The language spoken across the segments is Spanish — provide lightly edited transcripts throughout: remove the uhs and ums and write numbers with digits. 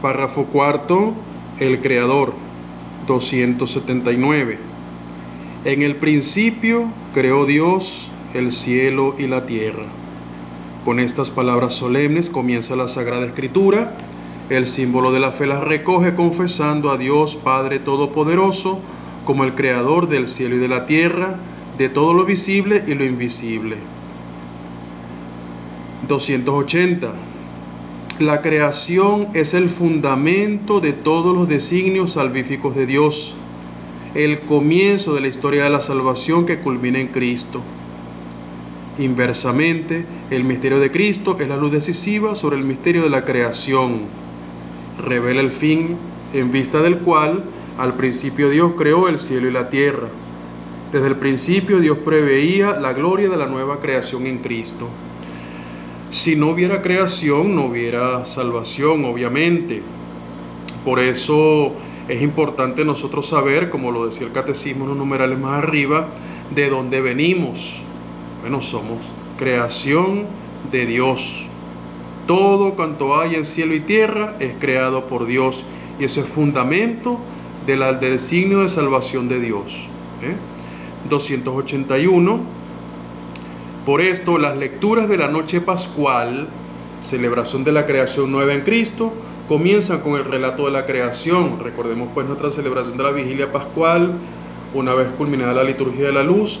Párrafo cuarto, el Creador, 279. En el principio creó Dios el cielo y la tierra. Con estas palabras solemnes comienza la Sagrada Escritura. El símbolo de la fe las recoge confesando a Dios Padre Todopoderoso como el Creador del cielo y de la tierra, de todo lo visible y lo invisible. 280. La creación es el fundamento de todos los designios salvíficos de Dios, el comienzo de la historia de la salvación que culmina en Cristo. Inversamente, el misterio de Cristo es la luz decisiva sobre el misterio de la creación. Revela el fin en vista del cual al principio Dios creó el cielo y la tierra. Desde el principio Dios preveía la gloria de la nueva creación en Cristo. Si no hubiera creación, no hubiera salvación, obviamente. Por eso es importante nosotros saber, como lo decía el Catecismo en los numerales más arriba, de dónde venimos. Bueno, somos creación de Dios. Todo cuanto hay en cielo y tierra es creado por Dios. Y eso es fundamento del designio de salvación de Dios. 281. Por esto, las lecturas de la noche pascual, celebración de la creación nueva en Cristo, comienzan con el relato de la creación. Recordemos pues nuestra celebración de la vigilia pascual, una vez culminada la liturgia de la luz,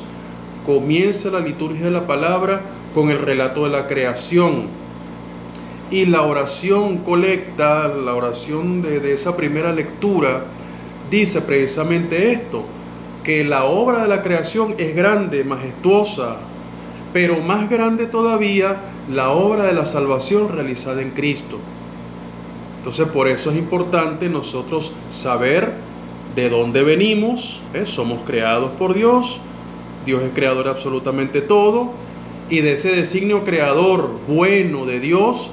comienza la liturgia de la palabra con el relato de la creación. Y la oración colecta, la oración de esa primera lectura, dice precisamente esto, que la obra de la creación es grande, majestuosa, pero más grande todavía la obra de la salvación realizada en Cristo. Entonces por eso es importante nosotros saber de dónde venimos. Somos creados por Dios, Dios es creador de absolutamente todo, y de ese designio creador bueno de Dios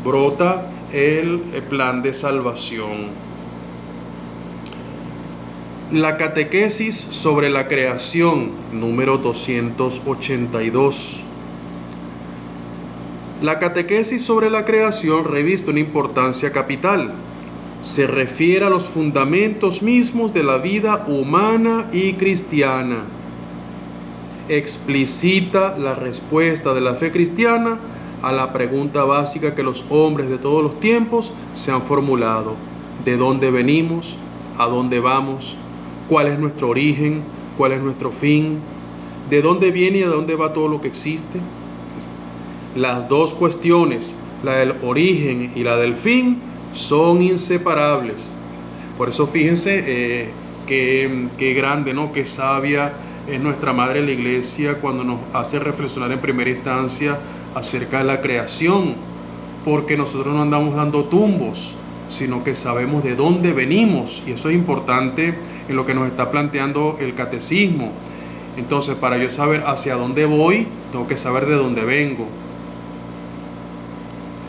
brota el plan de salvación. La catequesis sobre la creación, número 282. La catequesis sobre la creación reviste una importancia capital. Se refiere a los fundamentos mismos de la vida humana y cristiana. Explicita la respuesta de la fe cristiana a la pregunta básica que los hombres de todos los tiempos se han formulado: ¿de dónde venimos? ¿A dónde vamos? ¿Cuál es nuestro origen? ¿Cuál es nuestro fin? ¿De dónde viene y a dónde va todo lo que existe? Las dos cuestiones, la del origen y la del fin, son inseparables. Por eso fíjense qué grande, ¿no? Qué sabia es nuestra Madre la Iglesia cuando nos hace reflexionar en primera instancia acerca de la creación, porque nosotros no andamos dando tumbos, sino que sabemos de dónde venimos, y eso es importante en lo que nos está planteando el catecismo. Entonces, para yo saber hacia dónde voy, tengo que saber de dónde vengo.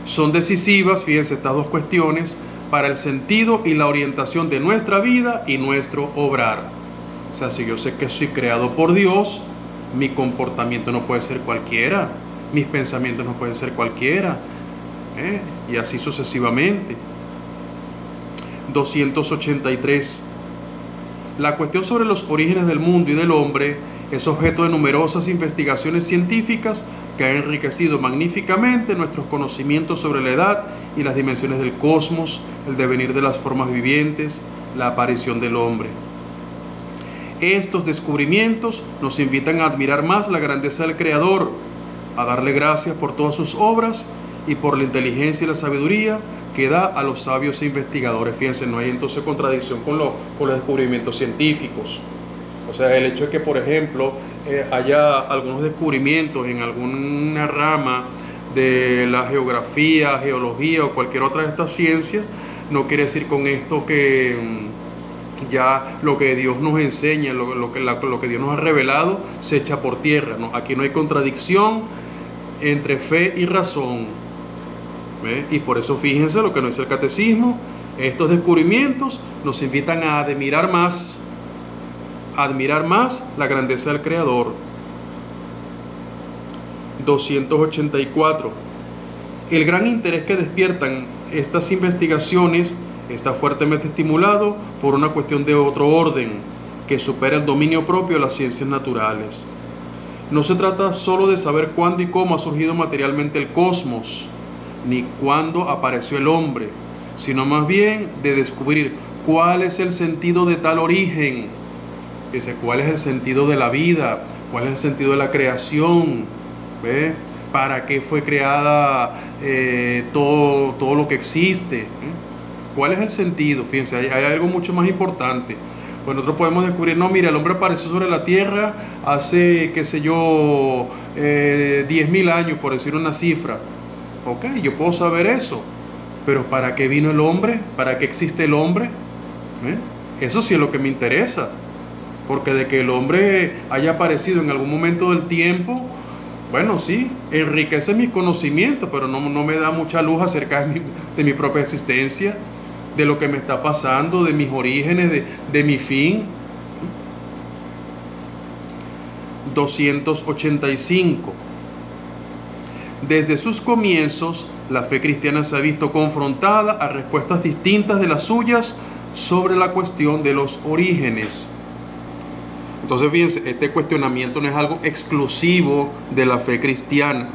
Son decisivas, fíjense, estas dos cuestiones para el sentido y la orientación de nuestra vida y nuestro obrar. O sea, si yo sé que soy creado por Dios, mi comportamiento no puede ser cualquiera, mis pensamientos no pueden ser cualquiera, y así sucesivamente. 283. La cuestión sobre los orígenes del mundo y del hombre es objeto de numerosas investigaciones científicas que han enriquecido magníficamente nuestros conocimientos sobre la edad y las dimensiones del cosmos, el devenir de las formas vivientes, la aparición del hombre. Estos descubrimientos nos invitan a admirar más la grandeza del Creador, a darle gracias por todas sus obras y por la inteligencia y la sabiduría que da a los sabios e investigadores. Fíjense, no hay entonces contradicción con los descubrimientos científicos. O sea, el hecho de que, por ejemplo, haya algunos descubrimientos en alguna rama de la geografía, geología o cualquier otra de estas ciencias, no quiere decir con esto que ya lo que Dios nos enseña, lo que Dios nos ha revelado, se echa por tierra, ¿no? Aquí no hay contradicción entre fe y razón. Y por eso fíjense lo que nos dice el catecismo: estos descubrimientos nos invitan a admirar más la grandeza del Creador. 284. El gran interés que despiertan estas investigaciones está fuertemente estimulado por una cuestión de otro orden, que supera el dominio propio de las ciencias naturales. No se trata solo de saber cuándo y cómo ha surgido materialmente el cosmos, ni cuándo apareció el hombre, sino más bien de descubrir cuál es el sentido de tal origen, cuál es el sentido de la vida, cuál es el sentido de la creación, ¿ve? ¿Para qué fue creada todo lo que existe? ¿Cuál es el sentido? Fíjense, hay algo mucho más importante. Pues nosotros podemos descubrir, no, mira, el hombre apareció sobre la tierra hace, qué sé yo, 10.000 años, por decir una cifra. Ok, yo puedo saber eso, pero ¿para qué vino el hombre? ¿Para qué existe el hombre? Eso sí es lo que me interesa, porque de que el hombre haya aparecido en algún momento del tiempo, bueno, sí, enriquece mis conocimientos, pero no me da mucha luz acerca de mi propia existencia, de lo que me está pasando, de mis orígenes, de mi fin. 285. Desde sus comienzos, la fe cristiana se ha visto confrontada a respuestas distintas de las suyas sobre la cuestión de los orígenes. Entonces, fíjense, este cuestionamiento no es algo exclusivo de la fe cristiana,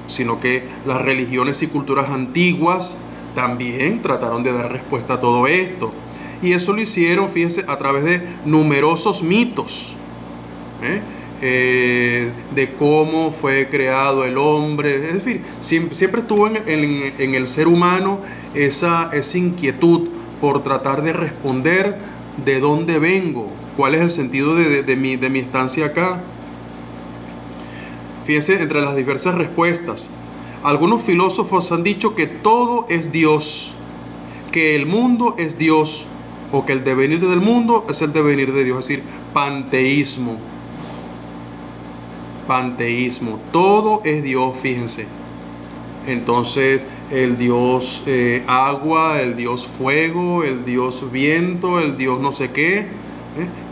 sino que las religiones y culturas antiguas también trataron de dar respuesta a todo esto. Y eso lo hicieron, fíjense, a través de numerosos mitos, de cómo fue creado el hombre. Es decir, siempre estuvo en el ser humano esa inquietud por tratar de responder de dónde vengo, cuál es el sentido de mi estancia acá. Fíjense, entre las diversas respuestas, algunos filósofos han dicho que todo es Dios, que el mundo es Dios, o que el devenir del mundo es el devenir de Dios, es decir, panteísmo. Panteísmo, todo es Dios, fíjense. Entonces, el Dios agua, el Dios fuego, el Dios viento, el Dios no sé qué,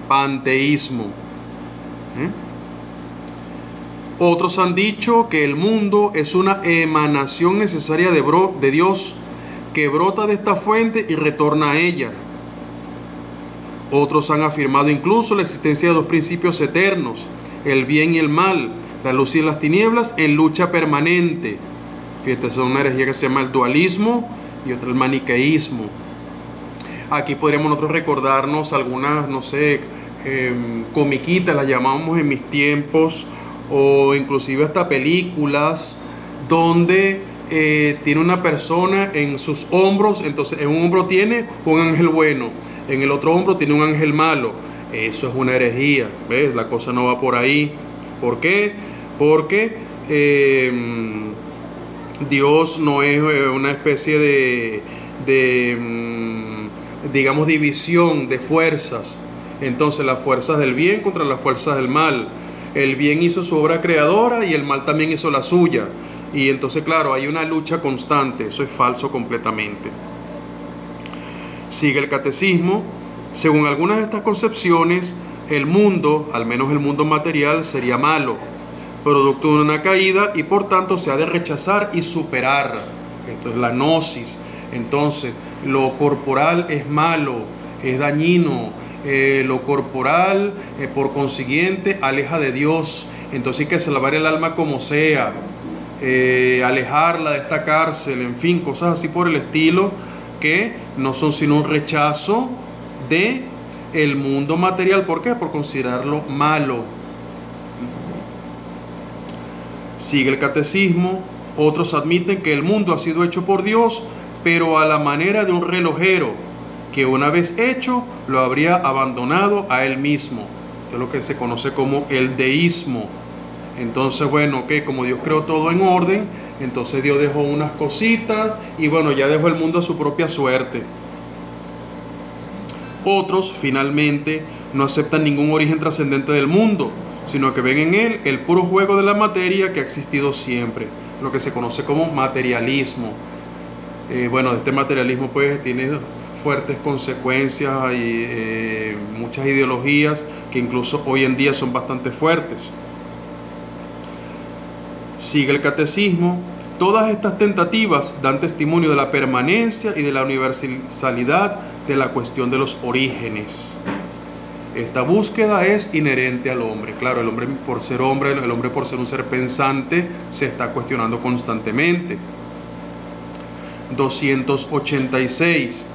panteísmo. Otros han dicho que el mundo es una emanación necesaria de Dios, que brota de esta fuente y retorna a ella. Otros han afirmado incluso la existencia de dos principios eternos, el bien y el mal, la luz y las tinieblas, en lucha permanente. Fíjate, es una herejía que se llama el dualismo y otra el maniqueísmo. Aquí podríamos nosotros recordarnos algunas, no sé, comiquitas, las llamábamos en mis tiempos, o inclusive hasta películas donde tiene una persona en sus hombros. Entonces en un hombro tiene un ángel bueno, en el otro hombro tiene un ángel malo. Eso es una herejía, ¿ves? La cosa no va por ahí. ¿Por qué? Porque Dios no es una especie digamos, división de fuerzas. Entonces las fuerzas del bien contra las fuerzas del mal. El bien hizo su obra creadora y el mal también hizo la suya. Y entonces, claro, hay una lucha constante. Eso es falso completamente. Sigue el catecismo. Según algunas de estas concepciones, el mundo, al menos el mundo material, sería malo, producto de una caída, y por tanto se ha de rechazar y superar. Esto es la gnosis. Entonces, lo corporal es malo, es dañino. Lo corporal, por consiguiente, aleja de Dios. Entonces hay que salvar el alma como sea, alejarla de esta cárcel, en fin, cosas así por el estilo, que no son sino un rechazo de el mundo material. ¿Por qué? Por considerarlo malo. Sigue el catecismo. Otros admiten que el mundo ha sido hecho por Dios, pero a la manera de un relojero, que una vez hecho lo habría abandonado a él mismo. Esto es lo que se conoce como el deísmo. Entonces, bueno, que como Dios creó todo en orden, entonces Dios dejó unas cositas y bueno, ya dejó el mundo a su propia suerte. Otros, finalmente, no aceptan ningún origen trascendente del mundo, sino que ven en él el puro juego de la materia que ha existido siempre, lo que se conoce como materialismo. Bueno, este materialismo pues tiene fuertes consecuencias y muchas ideologías que incluso hoy en día son bastante fuertes. Sigue el catecismo. Todas estas tentativas dan testimonio de la permanencia y de la universalidad de la cuestión de los orígenes. Esta búsqueda es inherente al hombre. Claro, el hombre por ser hombre, el hombre por ser un ser pensante, se está cuestionando constantemente. 286.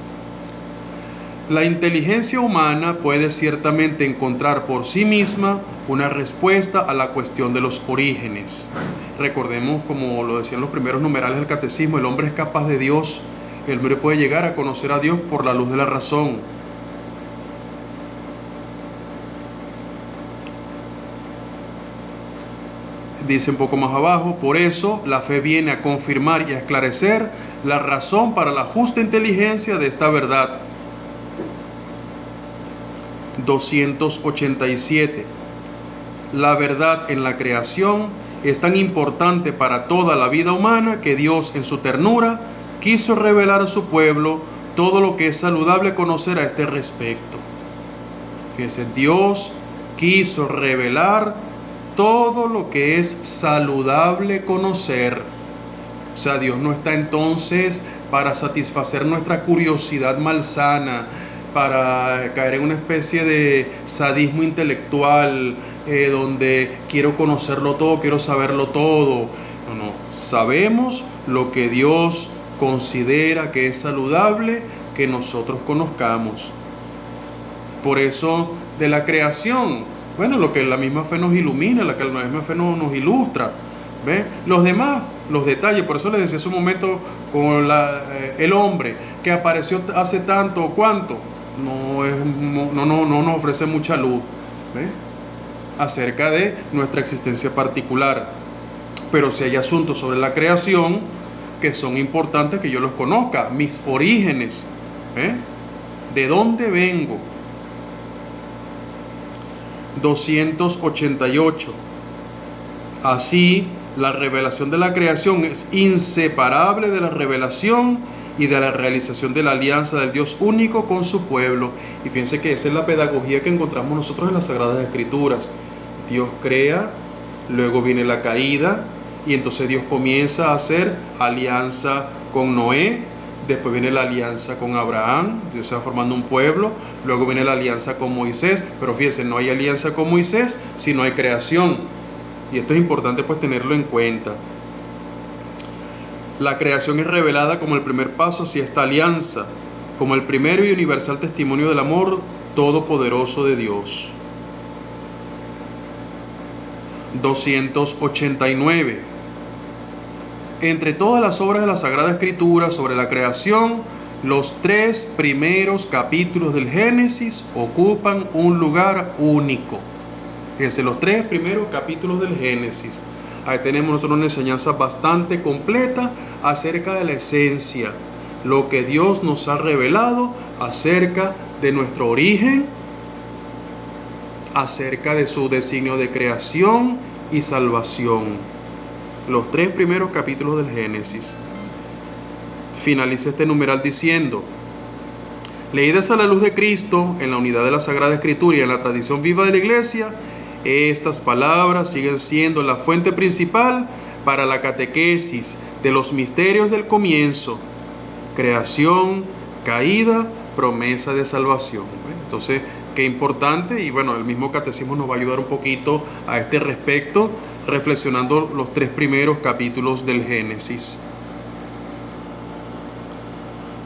La inteligencia humana puede ciertamente encontrar por sí misma una respuesta a la cuestión de los orígenes. Recordemos, como lo decían los primeros numerales del catecismo, el hombre es capaz de Dios. El hombre puede llegar a conocer a Dios por la luz de la razón. Dice un poco más abajo, por eso la fe viene a confirmar y a esclarecer la razón para la justa inteligencia de esta verdad. 287. La verdad en la creación es tan importante para toda la vida humana que Dios en su ternura quiso revelar a su pueblo todo lo que es saludable conocer a este respecto. Fíjense, Dios quiso revelar todo lo que es saludable conocer. O sea, Dios no está entonces para satisfacer nuestra curiosidad malsana, para caer en una especie de sadismo intelectual, donde quiero conocerlo todo, quiero saberlo todo. No, sabemos lo que Dios considera que es saludable que nosotros conozcamos. Por eso, de la creación, bueno, lo que la misma fe nos ilumina, lo que la misma fe nos ilustra. ¿Ve? Los demás, los detalles, por eso les decía hace un momento con el hombre que apareció hace tanto o cuánto, no nos ofrece mucha luz, ¿ve? Acerca de nuestra existencia particular. Pero si hay asuntos sobre la creación que son importantes que yo los conozca, mis orígenes, ¿ve? ¿De dónde vengo? 288. Así, la revelación de la creación es inseparable de la revelación y de la realización de la alianza del Dios único con su pueblo. Y fíjense que esa es la pedagogía que encontramos nosotros en las Sagradas Escrituras. Dios crea, luego viene la caída, y entonces Dios comienza a hacer alianza con Noé, después viene la alianza con Abraham, Dios se va formando un pueblo, luego viene la alianza con Moisés, pero fíjense, no hay alianza con Moisés si no hay creación. Y esto es importante pues tenerlo en cuenta. La creación es revelada como el primer paso hacia esta alianza, como el primero y universal testimonio del amor todopoderoso de Dios. 289. Entre todas las obras de la Sagrada Escritura sobre la creación, los 3 primeros capítulos del Génesis ocupan un lugar único. Fíjense, los 3 primeros capítulos del Génesis. Ahí tenemos nosotros una enseñanza bastante completa acerca de la esencia, lo que Dios nos ha revelado acerca de nuestro origen, acerca de su designio de creación y salvación. Los 3 primeros capítulos del Génesis. Finaliza este numeral diciendo: leídas a la luz de Cristo, en la unidad de la Sagrada Escritura y en la tradición viva de la Iglesia, estas palabras siguen siendo la fuente principal para la catequesis de los misterios del comienzo: creación, caída, promesa de salvación. Entonces, qué importante, y bueno, el mismo catecismo nos va a ayudar un poquito a este respecto, reflexionando los 3 primeros capítulos del Génesis.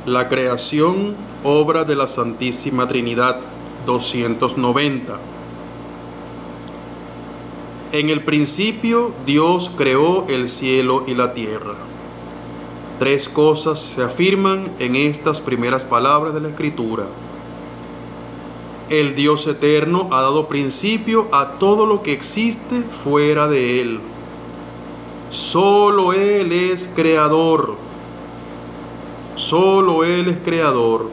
La creación, obra de la Santísima Trinidad. 290. En el principio Dios creó el cielo y la tierra. 3 cosas se afirman en estas primeras palabras de la Escritura. El Dios eterno ha dado principio a todo lo que existe fuera de Él. Solo Él es creador. Solo Él es creador.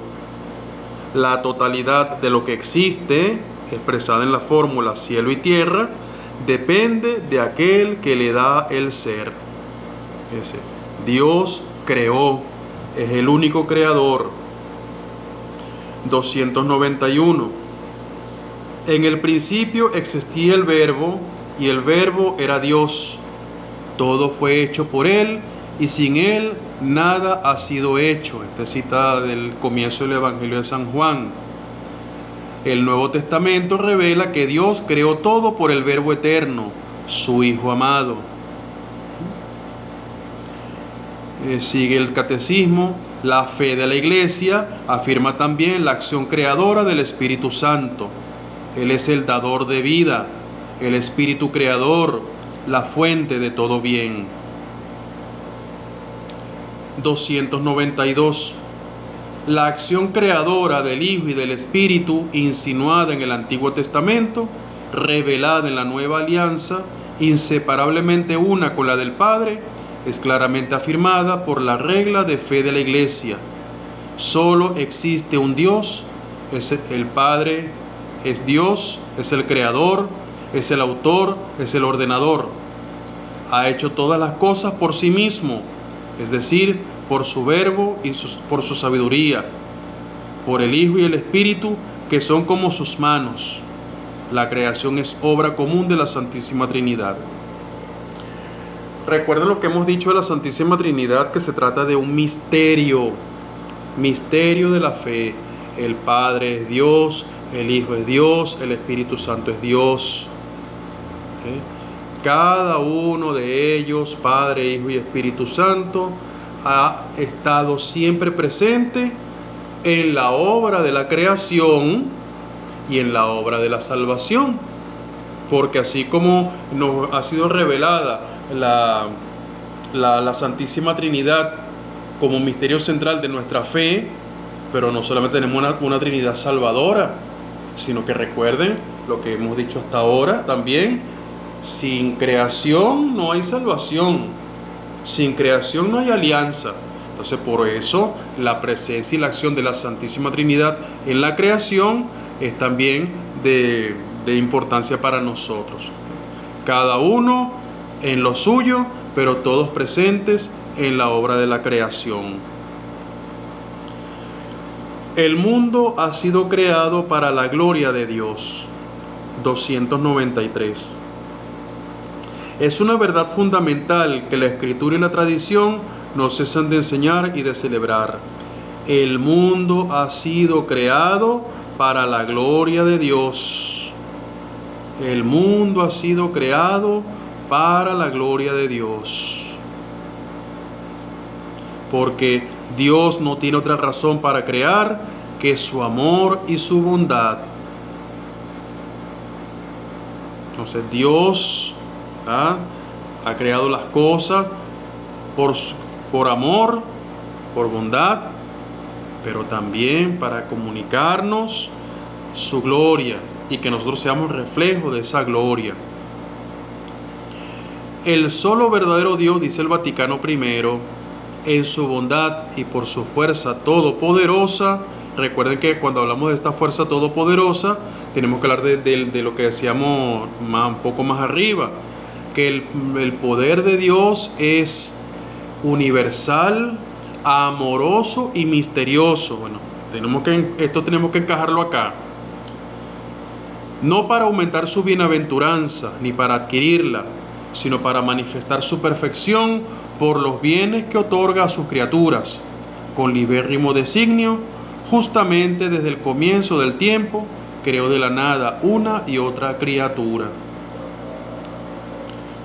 La totalidad de lo que existe, expresada en la fórmula cielo y tierra, depende de aquel que le da el ser. Dios creó, es el único creador. 291. En el principio existía el Verbo, y el Verbo era Dios. Todo fue hecho por Él, y sin Él nada ha sido hecho. Esta es cita del comienzo del Evangelio de San Juan. El Nuevo Testamento revela que Dios creó todo por el Verbo eterno, su Hijo amado. Sigue el catecismo. La fe de la Iglesia afirma también la acción creadora del Espíritu Santo. Él es el dador de vida, el Espíritu creador, la fuente de todo bien. 292. La acción creadora del Hijo y del Espíritu, insinuada en el Antiguo Testamento, revelada en la Nueva Alianza, inseparablemente una con la del Padre, es claramente afirmada por la regla de fe de la Iglesia. Solo existe un Dios, es el Padre, es Dios, es el Creador, es el Autor, es el Ordenador. Ha hecho todas las cosas por sí mismo, es decir, por su verbo y por su sabiduría, por el Hijo y el Espíritu, que son como sus manos. La creación es obra común de la Santísima Trinidad. Recuerden lo que hemos dicho de la Santísima Trinidad, que se trata de un misterio de la fe. El Padre es Dios, el Hijo es Dios, el Espíritu Santo es Dios. Cada uno de ellos, Padre, Hijo y Espíritu Santo, ha estado siempre presente en la obra de la creación y en la obra de la salvación, porque así como nos ha sido revelada la Santísima Trinidad como misterio central de nuestra fe, pero no solamente tenemos una Trinidad salvadora, sino que recuerden lo que hemos dicho hasta ahora también: sin creación no hay salvación, sin creación no hay alianza. Entonces, por eso la presencia y la acción de la Santísima Trinidad en la creación es también de importancia para nosotros. Cada uno en lo suyo, pero todos presentes en la obra de la creación. El mundo ha sido creado para la gloria de Dios. 293. Es una verdad fundamental que la Escritura y la tradición no cesan de enseñar y de celebrar. El mundo ha sido creado para la gloria de Dios. El mundo ha sido creado para la gloria de Dios. Porque Dios no tiene otra razón para crear que su amor y su bondad. Entonces Dios ha creado las cosas por amor, por bondad, pero también para comunicarnos su gloria y que nosotros seamos reflejo de esa gloria. El solo verdadero Dios, dice el Vaticano I, en su bondad y por su fuerza todopoderosa. Recuerden que cuando hablamos de esta fuerza todopoderosa, tenemos que hablar de lo que decíamos un poco más arriba, que el poder de Dios es universal, amoroso y misterioso. Bueno, esto tenemos que encajarlo acá. No para aumentar su bienaventuranza, ni para adquirirla, sino para manifestar su perfección por los bienes que otorga a sus criaturas, con libérrimo designio, justamente desde el comienzo del tiempo, creó de la nada una y otra criatura.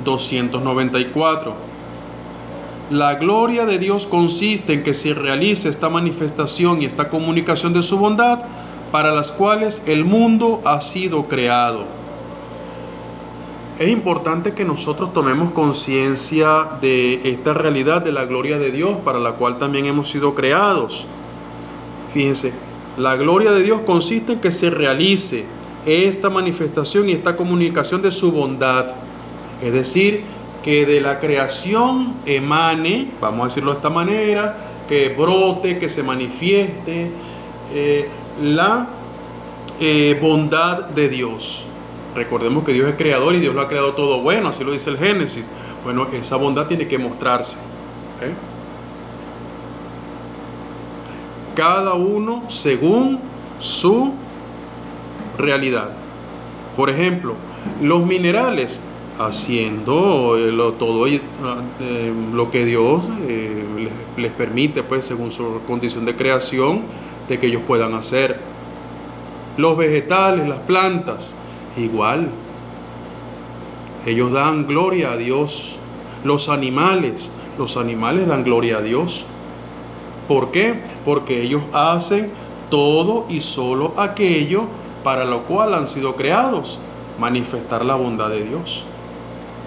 294. La gloria de Dios consiste en que se realice esta manifestación y esta comunicación de su bondad, para las cuales el mundo ha sido creado. Es importante que nosotros tomemos conciencia de esta realidad de la gloria de Dios, para la cual también hemos sido creados. Fíjense, la gloria de Dios consiste en que se realice esta manifestación y esta comunicación de su bondad. Es decir, que de la creación emane, vamos a decirlo de esta manera, que brote, que se manifieste la bondad de Dios. Recordemos que Dios es creador y Dios lo ha creado todo bueno, así lo dice el Génesis. Bueno, esa bondad tiene que mostrarse. Cada uno según su realidad. Por ejemplo, los minerales haciendo todo lo que Dios les permite, pues según su condición de creación, de que ellos puedan hacer. Los vegetales, las plantas, igual, ellos dan gloria a Dios. Los animales dan gloria a Dios. ¿Por qué? Porque ellos hacen todo y solo aquello para lo cual han sido creados, manifestar la bondad de Dios.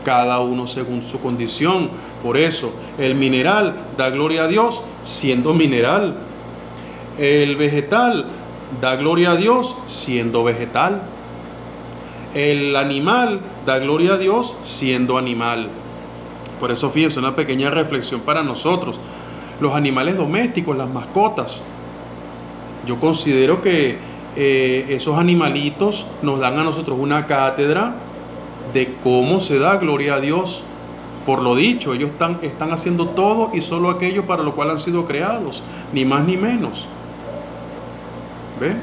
Cada uno según su condición. Por eso, el mineral da gloria a Dios siendo mineral. El vegetal da gloria a Dios siendo vegetal. El animal da gloria a Dios siendo animal. Por eso, fíjense, una pequeña reflexión para nosotros. Los animales domésticos, las mascotas. Yo considero que esos animalitos nos dan a nosotros una cátedra de cómo se da gloria a Dios. Por lo dicho, ellos están haciendo todo y solo aquello para lo cual han sido creados, ni más ni menos. ¿Ve?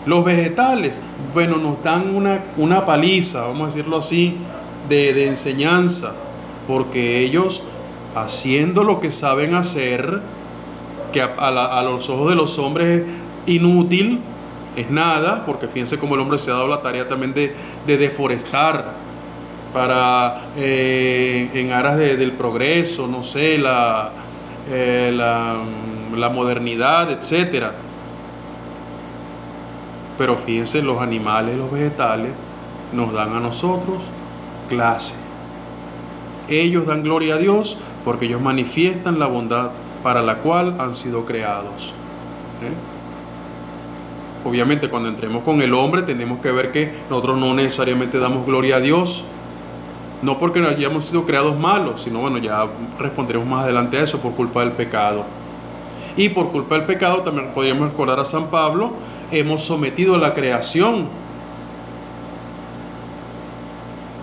Los vegetales, bueno, nos dan una paliza, vamos a decirlo así, de enseñanza, porque ellos, haciendo lo que saben hacer, que a los ojos de los hombres es inútil, es nada, porque fíjense cómo el hombre se ha dado la tarea también de deforestar para en aras del progreso, no sé, la modernidad, etcétera. Pero fíjense, los animales, los vegetales nos dan a nosotros clase. Ellos dan gloria a Dios porque ellos manifiestan la bondad para la cual han sido creados. Obviamente, cuando entremos con el hombre, tenemos que ver que nosotros no necesariamente damos gloria a Dios, no porque no hayamos sido creados malos, sino bueno, ya responderemos más adelante a eso, por culpa del pecado. Y por culpa del pecado, también podríamos recordar a San Pablo, hemos sometido a la creación.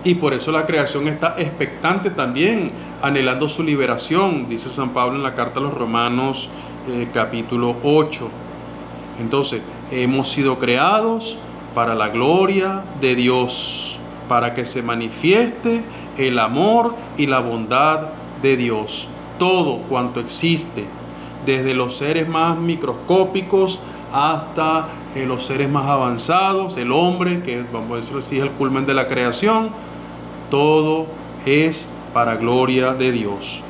Y por eso la creación está expectante también, anhelando su liberación, dice San Pablo en la carta a los Romanos capítulo 8. Entonces, hemos sido creados para la gloria de Dios, para que se manifieste el amor y la bondad de Dios. Todo cuanto existe, desde los seres más microscópicos hasta los seres más avanzados, el hombre, que vamos a decirlo así, es el culmen de la creación, todo es para gloria de Dios.